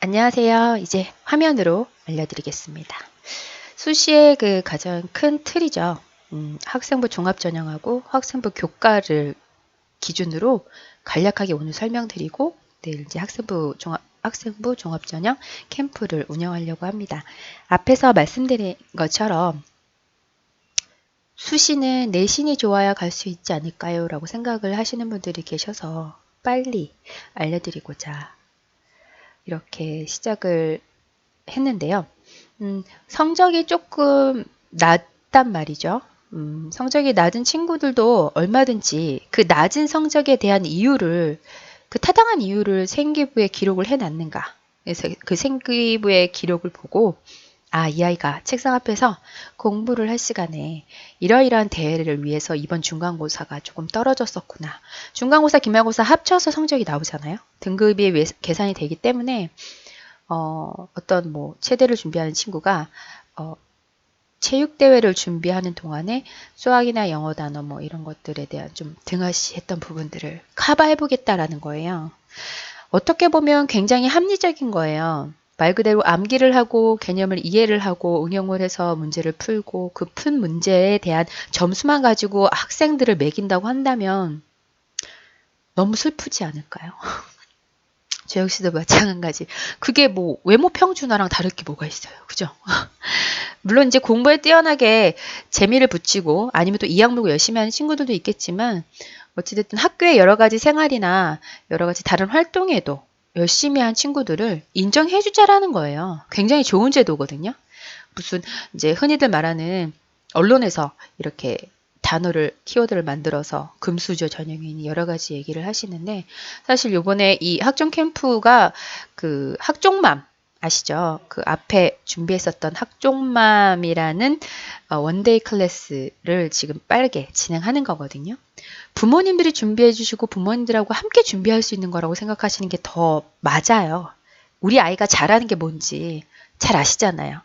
안녕하세요. 이제 화면으로 알려드리겠습니다. 수시의 가장 큰 틀이죠. 학생부 종합전형하고 학생부 교과를 기준으로 간략하게 오늘 설명드리고 내일 이제 학생부 종합전형 캠프를 운영하려고 합니다. 앞에서 말씀드린 것처럼 수시는 내신이 좋아야 갈 수 있지 않을까요? 라고 생각을 하시는 분들이 계셔서 빨리 알려드리고자 이렇게 시작을 했는데요. 성적이 조금 낮단 말이죠. 성적이 낮은 친구들도 얼마든지 그 낮은 성적에 대한 이유를, 그 타당한 이유를 생기부에 기록을 해놨는가. 그래서 그 생기부의 기록을 보고 이 아이가 책상 앞에서 공부를 할 시간에 이러이러한 대회를 위해서 이번 중간고사가 조금 떨어졌었구나. 중간고사, 기말고사 합쳐서 성적이 나오잖아요. 등급이 계산이 되기 때문에 어떤 체대를 준비하는 친구가 체육대회를 준비하는 동안에 수학이나 영어 단어 이런 것들에 대한 좀 등하시했던 부분들을 커버해보겠다라는 거예요. 어떻게 보면 굉장히 합리적인 거예요. 말 그대로 암기를 하고 개념을 이해를 하고 응용을 해서 문제를 풀고 그 푼 문제에 대한 점수만 가지고 학생들을 매긴다고 한다면 너무 슬프지 않을까요? 저 역시도 마찬가지. 그게 외모 평준화랑 다를 게 뭐가 있어요. 그죠? 물론 이제 공부에 뛰어나게 재미를 붙이고 아니면 또 이악물고 열심히 하는 친구들도 있겠지만 어찌됐든 학교의 여러 가지 생활이나 여러 가지 다른 활동에도 열심히 한 친구들을 인정해주자라는 거예요. 굉장히 좋은 제도거든요. 무슨 이제 흔히들 말하는 언론에서 이렇게 키워드를 만들어서 금수저 전형이니 여러 가지 얘기를 하시는데 사실 요번에 이 학종 캠프가 그 학종맘 아시죠? 그 앞에 준비했었던 학종맘이라는 원데이 클래스를 지금 빠르게 진행하는 거거든요. 부모님들이 준비해 주시고 부모님들하고 함께 준비할 수 있는 거라고 생각하시는 게 더 맞아요. 우리 아이가 잘하는 게 뭔지 잘 아시잖아요.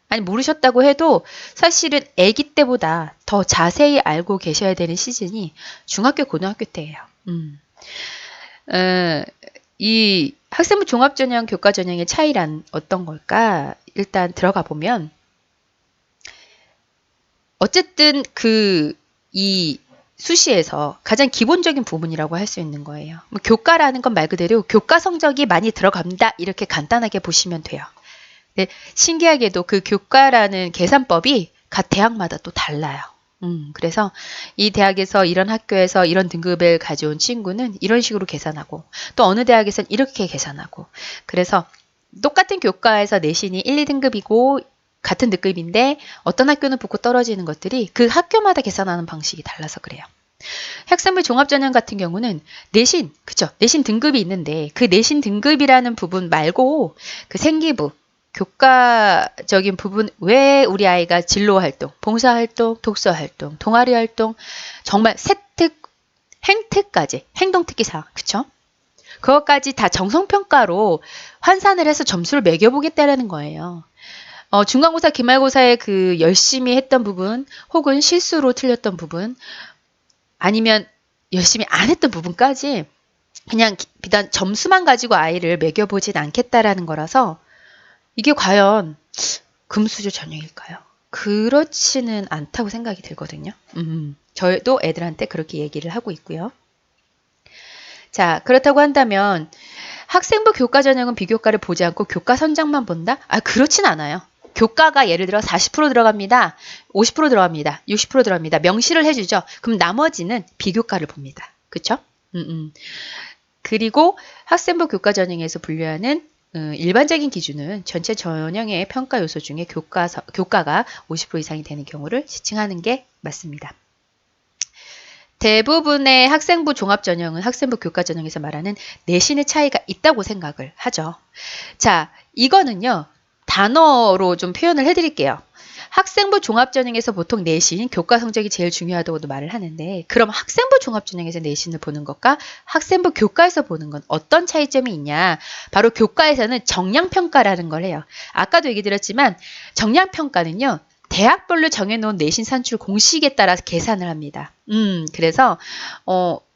아니 모르셨다고 해도 사실은 아기 때보다 더 자세히 알고 계셔야 되는 시즌이 중학교, 고등학교 때예요. 이 학생부 종합전형, 교과전형의 차이란 어떤 걸까? 일단 들어가 보면 어쨌든 이 수시에서 가장 기본적인 부분이라고 할 수 있는 거예요. 교과라는 건 말 그대로 교과 성적이 많이 들어간다 이렇게 간단하게 보시면 돼요. 근데 신기하게도 그 교과라는 계산법이 각 대학마다 또 달라요. 그래서 이 대학에서 이런 학교에서 이런 등급을 가져온 친구는 이런 식으로 계산하고 또 어느 대학에서는 이렇게 계산하고 그래서 똑같은 교과에서 내신이 1, 2등급이고 같은 등급인데 어떤 학교는 붙고 떨어지는 것들이 그 학교마다 계산하는 방식이 달라서 그래요. 학생부 종합전형 같은 경우는 내신, 그쵸? 내신 등급이 있는데 그 내신 등급이라는 부분 말고 그 생기부, 교과적인 부분 왜 우리 아이가 진로활동, 봉사활동, 독서활동, 동아리활동 정말 세특, 행특까지 행동특기사항 그쵸? 그것까지 다 정성평가로 환산을 해서 점수를 매겨보겠다라는 거예요. 중간고사, 기말고사에 그 열심히 했던 부분 혹은 실수로 틀렸던 부분 아니면 열심히 안 했던 부분까지 그냥 비단 점수만 가지고 아이를 매겨보진 않겠다라는 거라서 이게 과연 금수저 전형일까요? 그렇지는 않다고 생각이 들거든요. 저도 애들한테 그렇게 얘기를 하고 있고요. 자, 그렇다고 한다면 학생부 교과 전형은 비교과를 보지 않고 교과 선장만 본다? 그렇진 않아요. 교과가 예를 들어 40% 들어갑니다. 50% 들어갑니다. 60% 들어갑니다. 명시를 해주죠. 그럼 나머지는 비교과를 봅니다. 그쵸? 그리고 학생부 교과 전형에서 분류하는 일반적인 기준은 전체 전형의 평가 요소 중에 교과가 50% 이상이 되는 경우를 지칭하는 게 맞습니다. 대부분의 학생부 종합전형은 학생부 교과전형에서 말하는 내신의 차이가 있다고 생각을 하죠. 자, 이거는요. 단어로 좀 표현을 해드릴게요. 학생부 종합전형에서 보통 내신, 교과 성적이 제일 중요하다고도 말을 하는데 그럼 학생부 종합전형에서 내신을 보는 것과 학생부 교과에서 보는 건 어떤 차이점이 있냐. 바로 교과에서는 정량평가라는 걸 해요. 아까도 얘기 드렸지만 정량평가는요. 대학별로 정해놓은 내신 산출 공식에 따라서 계산을 합니다. 그래서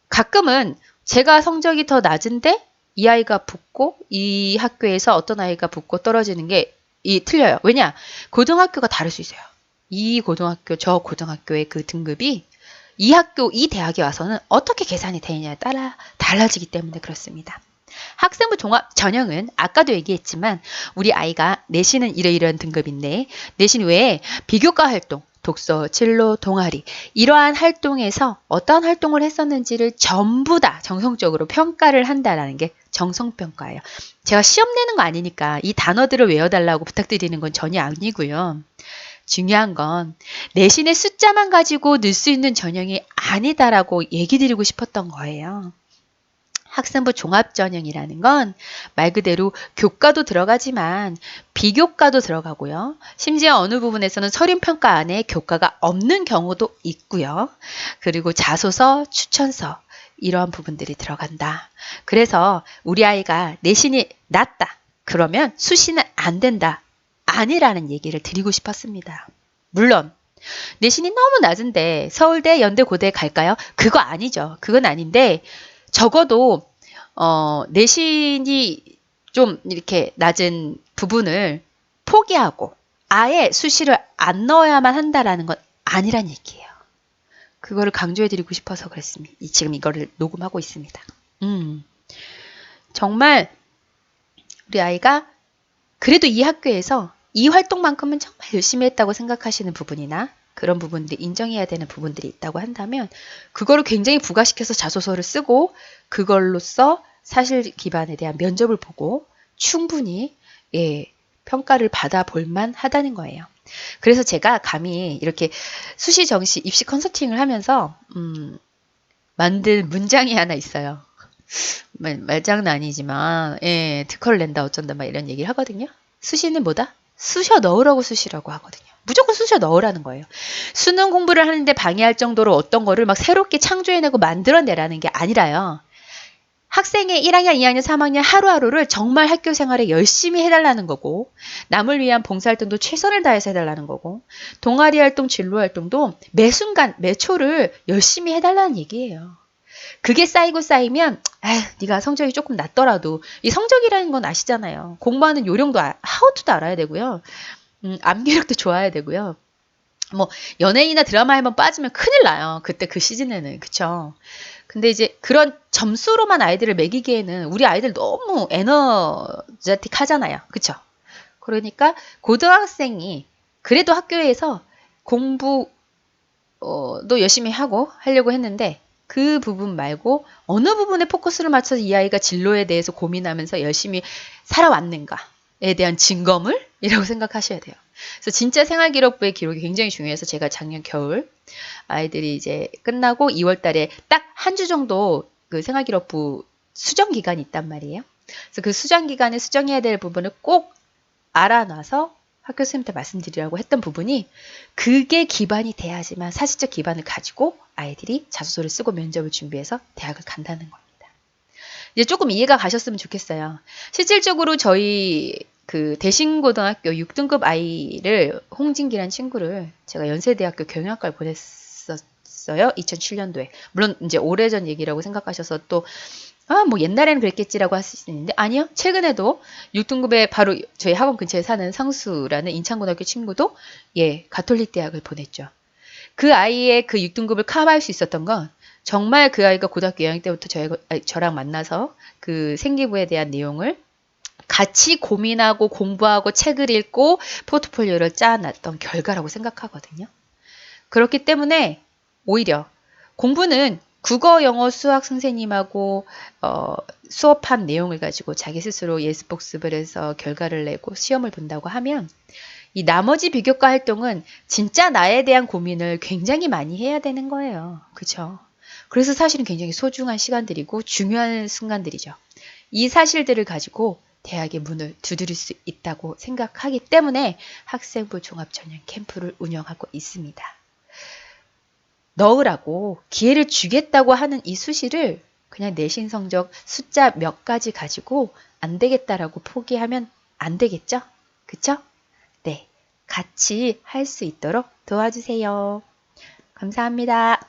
가끔은 제가 성적이 더 낮은데 이 아이가 붙고 이 학교에서 어떤 아이가 붙고 떨어지는 게 틀려요. 왜냐? 고등학교가 다를 수 있어요. 이 고등학교, 저 고등학교의 그 등급이 이 학교, 이 대학에 와서는 어떻게 계산이 되느냐에 따라 달라지기 때문에 그렇습니다. 학생부 종합 전형은 아까도 얘기했지만 우리 아이가 내신은 이러이러한 등급인데 내신 외에 비교과 활동, 독서, 진로, 동아리 이러한 활동에서 어떤 활동을 했었는지를 전부 다 정성적으로 평가를 한다는 게 정성평가예요. 제가 시험 내는 거 아니니까 이 단어들을 외워달라고 부탁드리는 건 전혀 아니고요. 중요한 건 내신의 숫자만 가지고 넣을 수 있는 전형이 아니다라고 얘기 드리고 싶었던 거예요. 학생부 종합전형이라는 건 말 그대로 교과도 들어가지만 비교과도 들어가고요. 심지어 어느 부분에서는 서류평가 안에 교과가 없는 경우도 있고요. 그리고 자소서, 추천서 이러한 부분들이 들어간다. 그래서 우리 아이가 내신이 낮다. 그러면 수시는 안 된다. 아니라는 얘기를 드리고 싶었습니다. 물론 내신이 너무 낮은데 서울대, 연대, 고대 갈까요? 그거 아니죠. 그건 아닌데 적어도 내신이 좀 이렇게 낮은 부분을 포기하고 아예 수시를 안 넣어야만 한다라는 건 아니란 얘기예요. 그거를 강조해드리고 싶어서 그랬습니다. 지금 이거를 녹음하고 있습니다. 정말 우리 아이가 그래도 이 학교에서 이 활동만큼은 정말 열심히 했다고 생각하시는 부분이나 그런 부분들이 인정해야 되는 부분들이 있다고 한다면 그거를 굉장히 부가시켜서 자소서를 쓰고 그걸로써 사실 기반에 대한 면접을 보고 충분히 평가를 받아볼 만하다는 거예요. 그래서 제가 감히 이렇게 수시 정시 입시 컨설팅을 하면서 만든 문장이 하나 있어요. 말장난 아니지만 특허를 낸다 어쩐다 막 이런 얘기를 하거든요. 수시는 뭐다? 쑤셔 넣으라고 수시라고 하거든요. 무조건 쑤셔 넣으라는 거예요. 수능 공부를 하는데 방해할 정도로 어떤 거를 막 새롭게 창조해내고 만들어내라는 게 아니라요. 학생의 1학년, 2학년, 3학년 하루하루를 정말 학교 생활에 열심히 해달라는 거고 남을 위한 봉사활동도 최선을 다해서 해달라는 거고 동아리 활동, 진로 활동도 매 순간, 매 초를 열심히 해달라는 얘기예요. 그게 쌓이고 쌓이면 네가 성적이 조금 낮더라도 이 성적이라는 건 아시잖아요. 공부하는 요령도 하우투도 알아야 되고요. 암기력도 좋아야 되고요. 뭐 연예인이나 드라마에 한번 빠지면 큰일 나요. 그때 그 시즌에는. 그쵸? 근데 이제 그런 점수로만 아이들을 매기기에는 우리 아이들 너무 에너제틱 하잖아요. 그쵸? 그러니까 고등학생이 그래도 학교에서 공부도 열심히 하려고 했는데 그 부분 말고 어느 부분에 포커스를 맞춰서 이 아이가 진로에 대해서 고민하면서 열심히 살아왔는가에 대한 증거물? 이라고 생각하셔야 돼요. 그래서 진짜 생활기록부의 기록이 굉장히 중요해서 제가 작년 겨울 아이들이 이제 끝나고 2월 달에 딱 한 주 정도 그 생활기록부 수정 기간이 있단 말이에요. 그래서 그 수정 기간에 수정해야 될 부분을 꼭 알아놔서 학교 선생님한테 말씀드리라고 했던 부분이 그게 기반이 돼야지만 사실적 기반을 가지고 아이들이 자소서를 쓰고 면접을 준비해서 대학을 간다는 겁니다. 이제 조금 이해가 가셨으면 좋겠어요. 실질적으로 저희 그 대신고등학교 6등급 아이를 홍진기라는 친구를 제가 연세대학교 경영학과를 보냈었어요. 2007년도에. 물론 이제 오래전 얘기라고 생각하셔서 또 뭐 옛날에는 그랬겠지라고 하실 수 있는데 아니요. 최근에도 6등급에 바로 저희 학원 근처에 사는 상수라는 인천고등학교 친구도 가톨릭 대학을 보냈죠. 그 아이의 그 6등급을 커버할 수 있었던 건 정말 그 아이가 고등학교 2학년 때부터 저랑 만나서 그 생기부에 대한 내용을 같이 고민하고 공부하고 책을 읽고 포트폴리오를 짜놨던 결과라고 생각하거든요. 그렇기 때문에 오히려 공부는 국어, 영어, 수학 선생님하고 수업한 내용을 가지고 자기 스스로 예습복습을 해서 결과를 내고 시험을 본다고 하면 이 나머지 비교과 활동은 진짜 나에 대한 고민을 굉장히 많이 해야 되는 거예요. 그렇죠? 그래서 사실은 굉장히 소중한 시간들이고 중요한 순간들이죠. 이 사실들을 가지고 대학의 문을 두드릴 수 있다고 생각하기 때문에 학생부 종합전형 캠프를 운영하고 있습니다. 넣으라고 기회를 주겠다고 하는 이 수시를 그냥 내신 성적 숫자 몇 가지 가지고 안 되겠다라고 포기하면 안 되겠죠? 그쵸? 네, 같이 할 수 있도록 도와주세요. 감사합니다.